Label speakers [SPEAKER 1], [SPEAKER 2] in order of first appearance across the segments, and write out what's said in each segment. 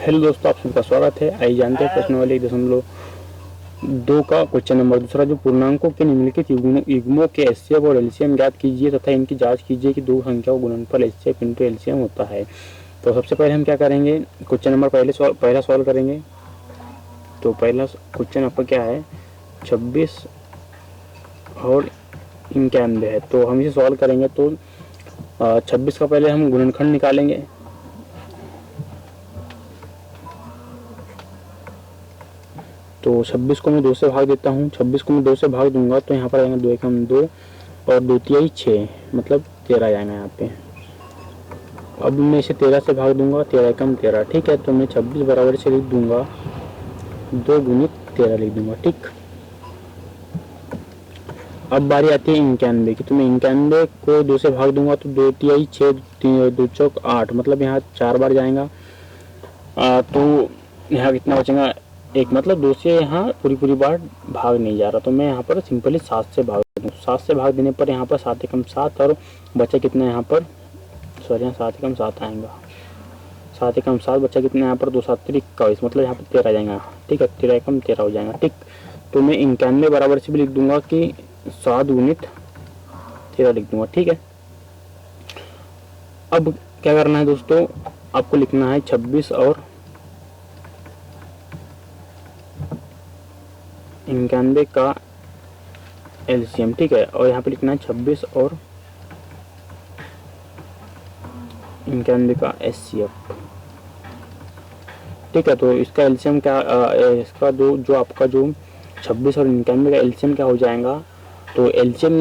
[SPEAKER 1] Hello दोस्तों, आप सबका स्वागत है। आइए जानते हैं प्रश्नावली 1.2 का क्वेश्चन नंबर दूसरा। जो पूर्णांकों के निम्नलिखित युग्मों के एचसीएफ और एलसीएम ज्ञात कीजिए तथा इनकी जांच कीजिए कि दो संख्याओं का गुणनफल एचसीएफ इंटू एलसीएम होता है। तो सबसे पहले हम क्या करेंगे, क्वेश्चन नंबर पहला सॉल्व करेंगे। तो पहला क्वेश्चन आपका क्या है, 26 और 91 है। तो हम इसे सॉल्व करेंगे। तो 26 का पहले हम गुणनखंड निकालेंगे। तो 26 को मैं 2 से भाग देता हूँ। 26 को मैं 2 से भाग दूंगा तो यहाँ पर आएगा 2 एकम 2 और 2 तिहाई 6, मतलब 13 आएगा यहाँ पे। अब मैं इसे 13 से भाग दूंगा, 13 एकम 13, ठीक है। तो मैं 26 बराबर से लिख दूंगा 2 गुणित 13 लिख दूंगा, ठीक। अब बारी आती है 91 की। तो मैं 91 को 2 से भाग दूंगा तो 2 तिहाई 6, 2 चौक 8, मतलब यहाँ 4 बार जाएगा। तो यहाँ कितना बचेगा, एक, मतलब 2 से यहाँ पूरी बार भाग नहीं जा रहा। तो मैं यहाँ पर सिंपली 7 से भाग दूँ। 7 से भाग देने पर यहाँ पर 7 एकम 7 और बचा कितना यहाँ पर, सॉरी यहाँ 7 एकम 7 आएगा। 7 एकम 7 बचा कितना यहाँ पर, 2 7 21, मतलब यहाँ पर 13 आ जाएगा, ठीक है। 13 एकम 13 हो जाएगा, ठीक। तो मैं 91 बराबर से भी लिख दूंगा कि 7 गुणित 13 लिख दूंगा, ठीक है। अब क्या करना है दोस्तों, आपको लिखना है 26 और 91 का एलसीएम, ठीक है। और यहाँ पे लिखना है 26 और 91 का एचसीएफ, ठीक है। तो इसका एलसीएम क्या, इसका जो आपका जो 26 और 91 का एलसीएम क्या हो जाएगा। तो एलसीएम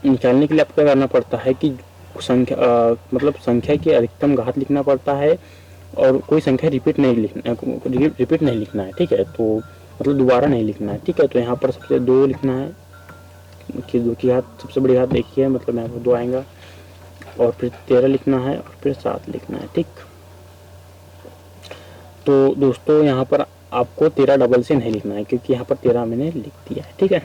[SPEAKER 1] निकालने के लिए आपको क्या करना पड़ता है कि संख्या मतलब संख्या की अधिकतम घात लिखना पड़ता है और कोई संख्या रिपीट नहीं लिखना है, ठीक है। तो मतलब दोबारा नहीं लिखना है, ठीक है। तो यहाँ पर सबसे 2 लिखना है कि 2 की घात सबसे बड़ी घात देखिए, मतलब यहाँ पर 2 आएगा। और फिर 13 लिखना है और फिर 7 लिखना है, ठीक। तो दोस्तों यहाँ पर आपको 13 डबल से नहीं लिखना है क्योंकि यहाँ पर 13 मैंने लिख दिया है, ठीक है।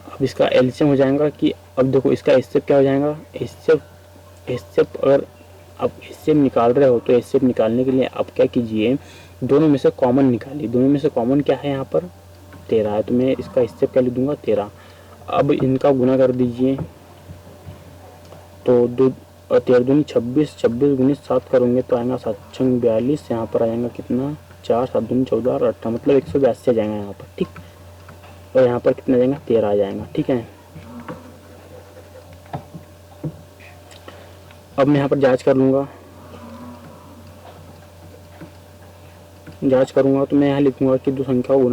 [SPEAKER 1] अब इसका एलसीएम हो जाएगा कि, अब देखो इसका एचसीएफ क्या हो जाएगा। एचसीएफ अगर आप एचसीएफ निकाल रहे हो तो एचसीएफ निकालने के लिए आप क्या कीजिए, दोनों में से कॉमन निकालिए। दोनों में से कॉमन क्या है, यहाँ पर 13 है, तो मैं इसका एचसीएफ क्या लिख दूंगा, 13। अब इनका गुना कर दीजिए। तो 13 दूनी 26, 26 गुणित 7 करोगे तो आएगा 7 छंग 42, यहाँ पर आ जाएगा कितना 4, 7 दूनी 14 और 18, मतलब 182 आ जाएगा यहाँ पर, ठीक। और यहाँ पर कितना जाएगा, 13 आ जाएगा, ठीक है। अब मैं यहाँ पर जांच कर लूँगा। जांच करूँगा तो मैं यहाँ लिखूँगा कि दो संख्याओं का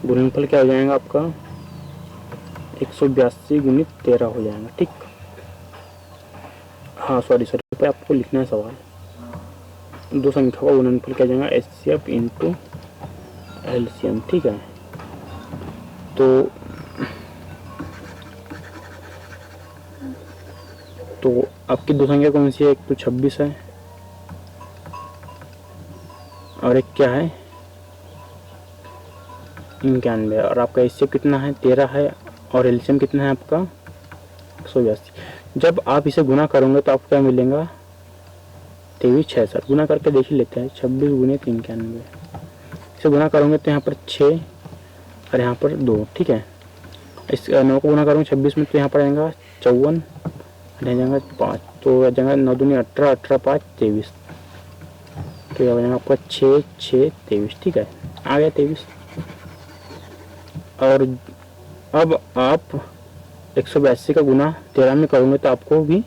[SPEAKER 1] गुणनफल क्या हो जाएगा आपका 182 गुणित 13 हो जाएगा, ठीक। हाँ सॉरी पे आपको लिखना है सवाल, दो संख्याओं का गुणनफल क्या जाएगा, एचसीएफ इंटू एलसीएम, ठीक है। तो आपकी दो संख्या कौन सी है, एक तो 26 है और एक क्या है 91, और आपका एचसीएफ कितना है 13 है और एलसीएम कितना है आपका 182। जब आप इसे गुना करोगे तो आपको क्या मिलेगा 2366। गुना करके देख ही लेते हैं, 26 गुणित 91, इसे गुना करोगे तो यहाँ पर 6 और यहाँ पर 2, ठीक है। इस 9 को गुना करूँगा 26 में तो यहाँ पर आएगा 54, रह जाएगा 5, तो रह जाएगा 9 दूनी 18, 18 5 23, तो यह बनेगा आपका 6 6 23, ठीक है, आ गया 23। और अब आप 182 का गुना 13 में करोगे तो आपको भी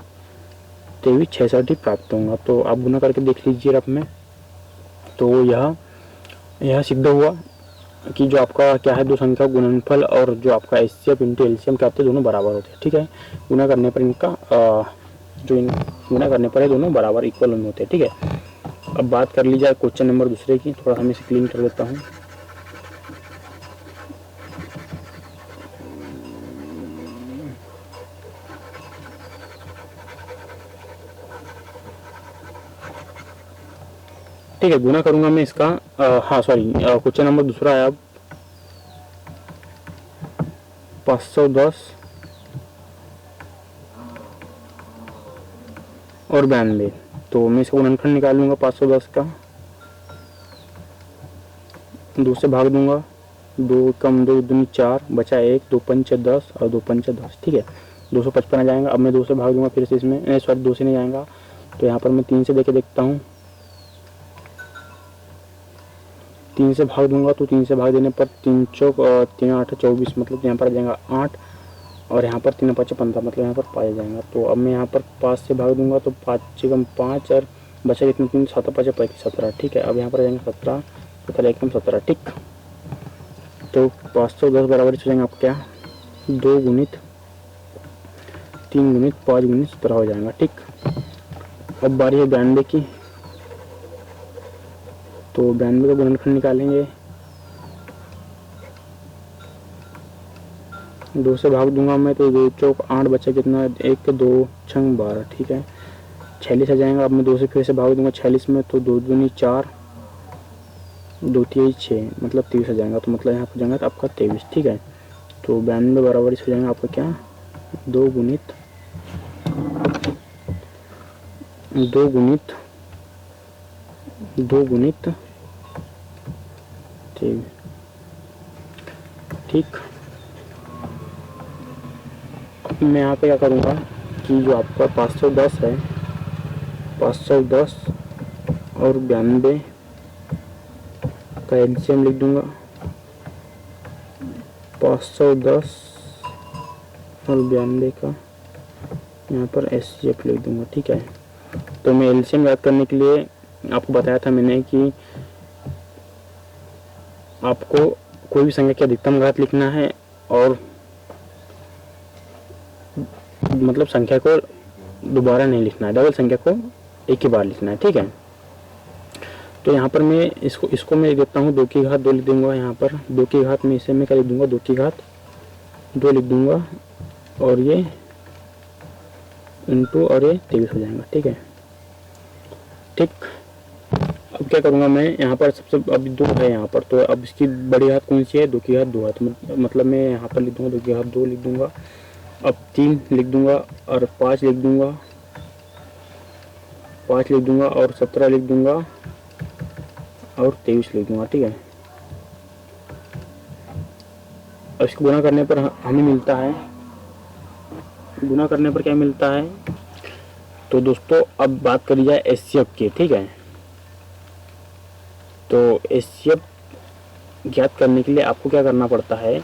[SPEAKER 1] 2366 ही प्राप्त होगा। तो आप गुना करके देख लीजिए रफ में। तो यह सिद्ध हुआ कि जो आपका क्या है दो संख्या गुणनफल और जो आपका एचसीएफ इंटू एलसीएम क्या होते हैं, दोनों बराबर होते हैं, ठीक है। गुना करने पर इनका गुना करने पर दोनों बराबर इक्वल होते हैं, ठीक है। अब बात कर ली जाए क्वेश्चन नंबर दूसरे की, थोड़ा हम इसे क्लीन कर देता हूँ। ठीक है, गुना करूंगा मैं इसका, हाँ सॉरी क्वेश्चन नंबर दूसरा है। अब 510 और 92। तो मैं इसका गुणनखंड निकाल लूँगा 510 का, 2 से भाग दूंगा, 2 कम 2 दूनी 4, बचा 1, 2 पंच 10 और 2 पंच 10, ठीक है। 255 आ जाएगा। अब मैं 2 से भाग दूंगा फिर से इसमें, सॉरी 2 से नहीं जाएगा, तो यहाँ पर मैं 3 से देके देखता हूँ। 3 से भाग दूंगा तो 3 से भाग देने पर 3 चौक और 3 8 24, मतलब यहाँ पर आ जाएगा 8 और यहाँ पर 3 5 15, मतलब यहाँ पर पाया जाएगा। तो अब मैं यहाँ पर 5 से भाग दूंगा तो 5 से कम 5 और बचा कितने 3 7 5 35 17, ठीक है। अब यहाँ पर आ जाएंगे 17, तो एकदम 17, ठीक। तो 510 बराबर हो जाएंगे आपका क्या, 2 गुणित 3 गुणित 5 गुणित 17 हो जाएगा, ठीक। अब बारी है 92 की, तो 92 का गुणनखंड निकालेंगे। 2 से भाग दूंगा मैं तो 2 चौक 8, बचा कितना 1 2 छंग 12, ठीक है। 46 आ जाएगा। अब मैं 2 से फिर से भाग दूंगा 46 में, तो 2 दूनी 4, 2 3 6, मतलब 23 आ जाएगा। तो मतलब यहाँ पर जाएगा आपका 23, ठीक है। तो 92 बराबर हो जाएगा आपका क्या, 2 गुणित 23, ठीक। मैं यहाँ पे क्या करूँगा कि जो आपका 510 है, 510 और 92 का एलसीएम लिख दूंगा। 510 और 92 का यहाँ पर एचसीएफ लिख दूंगा, ठीक है। तो मैं एलसीएम याद करने के लिए आपको बताया था मैंने कि आपको कोई भी संख्या की अधिकतम घात लिखना है और मतलब संख्या को दोबारा नहीं लिखना है, डबल संख्या को एक ही बार लिखना है, ठीक है। तो यहाँ पर मैं इसको मैं लिख देता हूँ 2 की घात 2 लिख दूंगा। यहाँ पर 2 की घात में इसे मैं क्या लिख दूंगा, 2 की घात 2 लिख दूंगा और ये इंटू और ये 23 हो जाएगा, ठीक है, ठीक। अब क्या करूँगा मैं यहाँ पर सबसे, अभी 2 है यहाँ पर, तो अब इसकी बड़ी घात कौन सी है, 2 की घात 2 है, तो मतलब मैं यहाँ पर लिख दूंगा 2 की घात 2 लिख दूंगा। अब 3 लिख दूंगा और 5 लिख दूंगा, 5 लिख दूंगा और 17 लिख दूंगा और 23 लिख दूंगा, ठीक है। अब इसको गुणा करने पर हमें मिलता है, गुणा करने पर क्या मिलता है, तो दोस्तों अब बात करी जाए एचसीएफ की, ठीक है। तो एचसीएफ ज्ञात करने के लिए आपको क्या करना पड़ता है,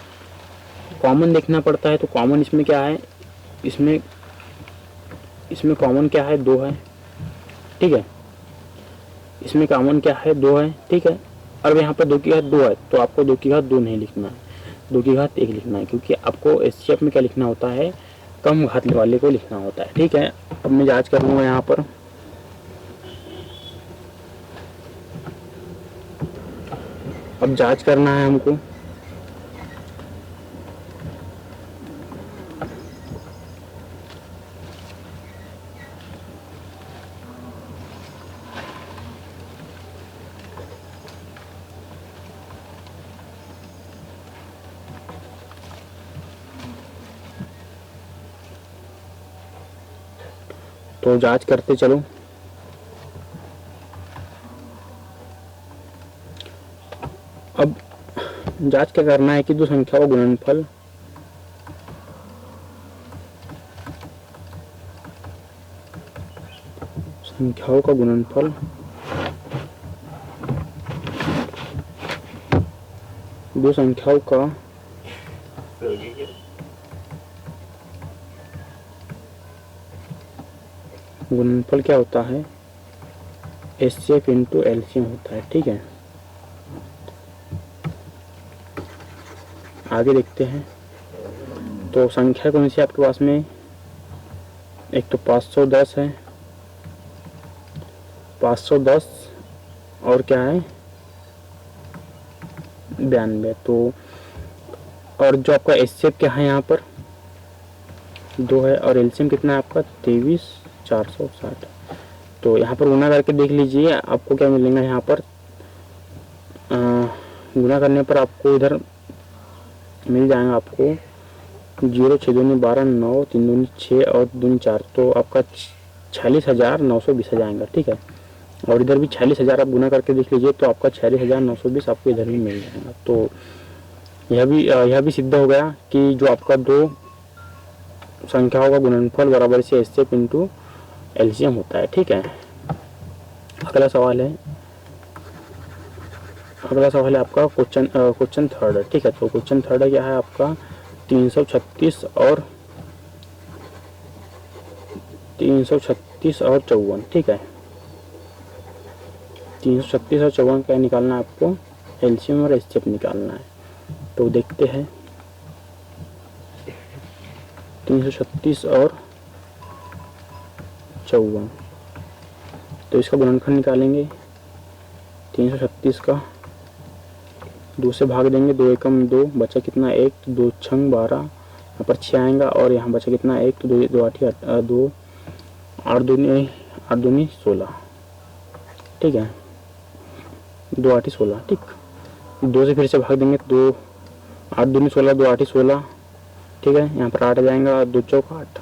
[SPEAKER 1] कॉमन देखना पड़ता है। तो कॉमन इसमें क्या है, इसमें कॉमन क्या है, 2 है, ठीक है। इसमें कॉमन क्या है, 2 है, ठीक है। और यहाँ पर 2 की घात 2 है, तो आपको 2 की घात 2 नहीं लिखना है, 2 की घात 1 लिखना है, क्योंकि आपको एचसीएफ में क्या लिखना होता है, कम घात वाले को लिखना होता है, ठीक है। अब मैं जांच करूँगा यहाँ पर, अब जांच करना है हमको। तो जांच करते चलो। अब जांच क्या करना है कि दो संख्याओं का गुणनफल दो संख्याओं का गुणनफल क्या होता है, एचसीएफ इंटू एलसीएम होता है, ठीक है। आगे देखते हैं। तो संख्या कौन सी आपके पास में, एक तो 510 है, 510 और क्या है 92। तो और जो आपका एचसीएफ क्या है यहाँ पर 2 है और एलसीएम कितना है आपका 23,460। तो यहाँ पर गुना करके देख लीजिए आपको क्या मिलेगा। यहाँ पर गुना करने पर आपको इधर मिल जाएगा आपको 0 6 दूनी 12, 9 3 दूनी 6 और 2 दूनी 4, तो आपका 46,920 आ जाएगा। ठीक है, और इधर भी 46,000 आप गुना करके देख लीजिए तो आपका 46,920 आपको इधर भी मिल जाएगा। तो यह भी सिद्ध हो गया कि जो आपका दो संख्याओं का गुणनफल बराबर से एचसीएफ इंटू एलसीएम होता है। ठीक है, अगला सवाल है आपका क्वेश्चन थर्ड है। ठीक है, तो क्वेश्चन थर्ड क्या है आपका 336 और 54। ठीक है, 336 और 54 का निकालना है आपको, एलसीएम और एचसीएफ निकालना है। तो देखते हैं 336 और 54, तो इसका गुणनफल निकालेंगे। 336 का 2 से भाग देंगे, 2 एकम 2, बचा कितना 1, तो 2 छंग 12, यहाँ पर 6 आएगा, और यहाँ बचा कितना 1, तो 2 8 2 8 दूनी 16। ठीक है, 2 8 16। ठीक, 2 से फिर से भाग देंगे, 2 8 दूनी 16, 2 8 16। ठीक है, यहाँ पर 8 आ जाएगा, 2 चौक 8।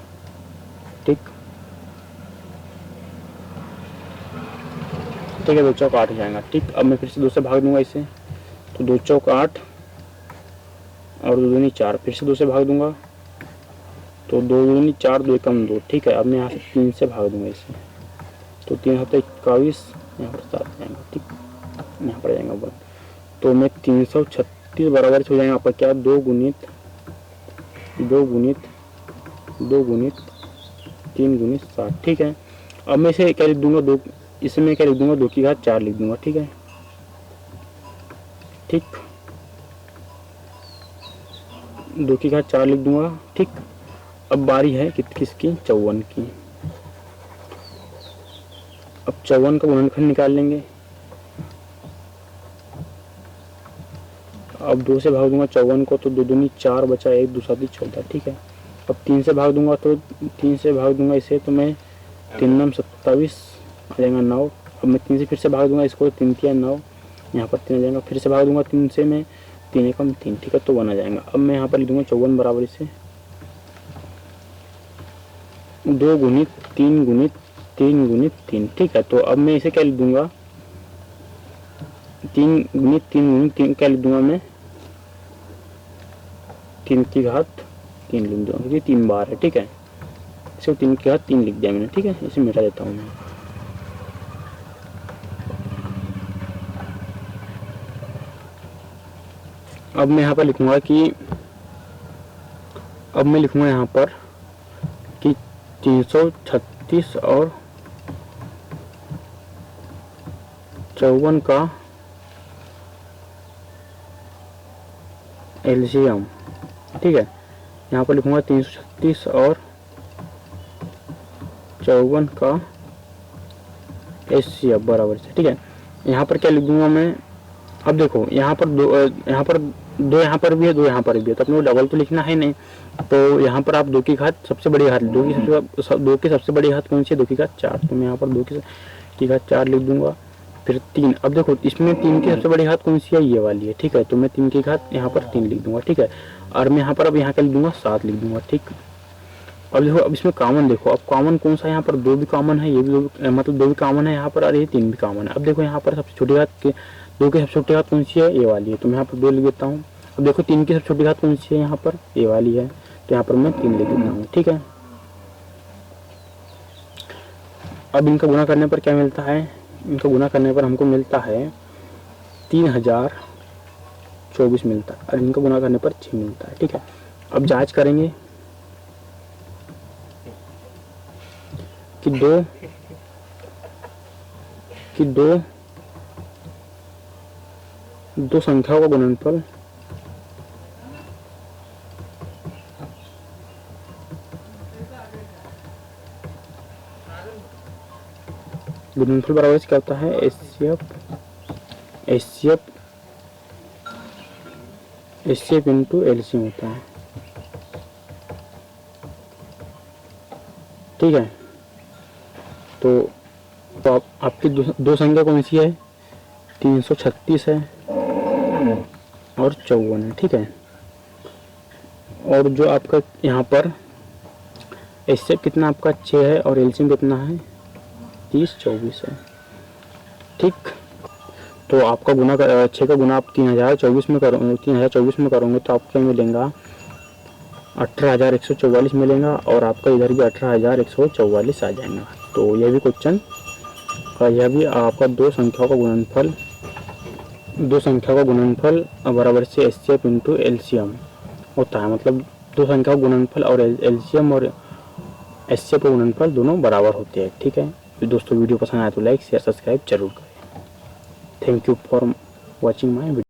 [SPEAKER 1] ठीक, 2 चौक 8 हो जाएगा। ठीक, अब मैं फिर से 2 से भाग दूंगा इसे, तो 2 चौक 8 और 2 दूनी 4, फिर से 2 से भाग दूंगा, तो 2 दूनी 4, 2 एकम 2। ठीक है, अब मैं यहाँ से 3 से भाग दूंगा इसे, तो 3 होता है 21, यहाँ पर 7 जाएंगे। ठीक, यहाँ पर जाएगा 1, तो मैं 336 बराबर से हो जाएगा आपका क्या 2 गुणित 3 गुणित 7। ठीक है, अब मैं इसे क्या लिख दूंगा, 2, इसे मैं क्या लिख दूंगा 2 की घात 4 लिख दूंगा। ठीक है, ठीक, 2 की घात 4 लिख दूंगा। ठीक, अब बारी है किसकी, 54 की। अब 54 का गुणनफल निकाल लेंगे। अब 2 से भाग दूंगा 54 को, तो 2 दूनी 4, बचा 1, 2 7 14। ठीक है, अब 3 से भाग दूंगा, तो 3 से भाग दूंगा इसे, तो मैं 3 9 27 आ जाएगा 9। अब मैं 3 से फिर से भाग दूंगा इसको, 3 3 9, यहाँ पर 3 आ जाएगा, फिर से भाग दूंगा 3 से मैं, 3 एकम 3। ठीक है, तो 1 आ जाएगा। अब मैं यहाँ पर लिख दूंगा 54 बराबर इसे 2 गुणित 3 गुणित 3 गुणित 3। ठीक है, तो अब मैं इसे क्या लिख दूंगा, 3 गुणित 3 गुणित 3 क्या लिख दूंगा मैं, 3 की घात 3 लिख दूंगा, क्योंकि 3 बार है। ठीक है, इसको 3 की घात 3 लिख दिया मैंने। ठीक है, इसे मिटा देता हूँ मैं। अब मैं यहाँ पर लिखूंगा कि, अब मैं लिखूंगा यहाँ पर कि 336 और 54 का एलसीएम। ठीक है, यहाँ पर लिखूंगा 336 और 54 का एचसीएफ बराबर से। ठीक है, यहाँ पर क्या लिख दूंगा मैं, अब देखो यहाँ पर दो यहाँ पर भी है, 2 यहाँ पर भी है, तो अपने को डबल तो लिखना है नहीं। तो यहाँ पर आप 2 की घात सबसे बड़ी घात, 2 की सबसे बड़ी घात कौन सी है, 2 की घात 4, तो मैं यहाँ पर 2 की घात 4 लिख दूंगा। फिर 3, अब देखो इसमें 3 की सबसे बड़ी घात कौन सी है, ये वाली है। ठीक है, तो मैं 3 की घात यहाँ पर 3 लिख दूंगा। ठीक है, और मैं यहाँ पर अब यहाँ का लिख दूंगा 7 लिख दूंगा। ठीक, अब देखो, अब इसमें कॉमन देखो, अब कॉमन कौन सा है, यहाँ पर 2 भी कॉमन है, ये भी 2 मतलब 2 भी कॉमन है यहाँ पर, और ये 3 भी कॉमन है। अब देखो यहाँ पर सबसे छोटी घात 2 की सबसे छोटी घात कौन सी है, ये वाली है, तो मैं यहाँ पर 2 लिख देता हूँ। अब देखो 3 की सबसे छोटी घात कौन सी है, यहाँ पर ये वाली है, तो यहाँ पर मैं 3 लिख देता हूँ। ठीक है, अब इनका गुणा करने पर क्या मिलता है, इनका गुणा करने पर हमको मिलता है 3024 मिलता है, और इनका गुणा करने पर 6 मिलता है। ठीक है, अब जांच करेंगे कि दो संख्याओं का गुणनफल बराबर क्या होता है, एचसीएफ इंटू एलसीएम होता है। ठीक है, तो आपकी दो संख्या कौन सी है, 336 है और 54 है। ठीक है, और जो आपका यहाँ पर इससे कितना आपका 6 है और एलसीएम कितना है 30 24 है। ठीक, तो आपका गुना 6 का गुना आप 3024 में करोगे तो आपको मिलेगा 18,144 मिलेगा और आपका इधर भी 18,144 आ जाएगा। तो यह भी क्वेश्चन का यह भी आपका दो संख्याओं का गुणनफल बराबर से एचसीएफ इंटू एलसीएम होता है। मतलब दो संख्याओं का गुणनफल और एलसीएम और एचसीएफ का गुणनफल दोनों बराबर होते हैं। ठीक है, तो दोस्तों वीडियो पसंद आए तो लाइक शेयर सब्सक्राइब जरूर करें। Thank you for watching my video.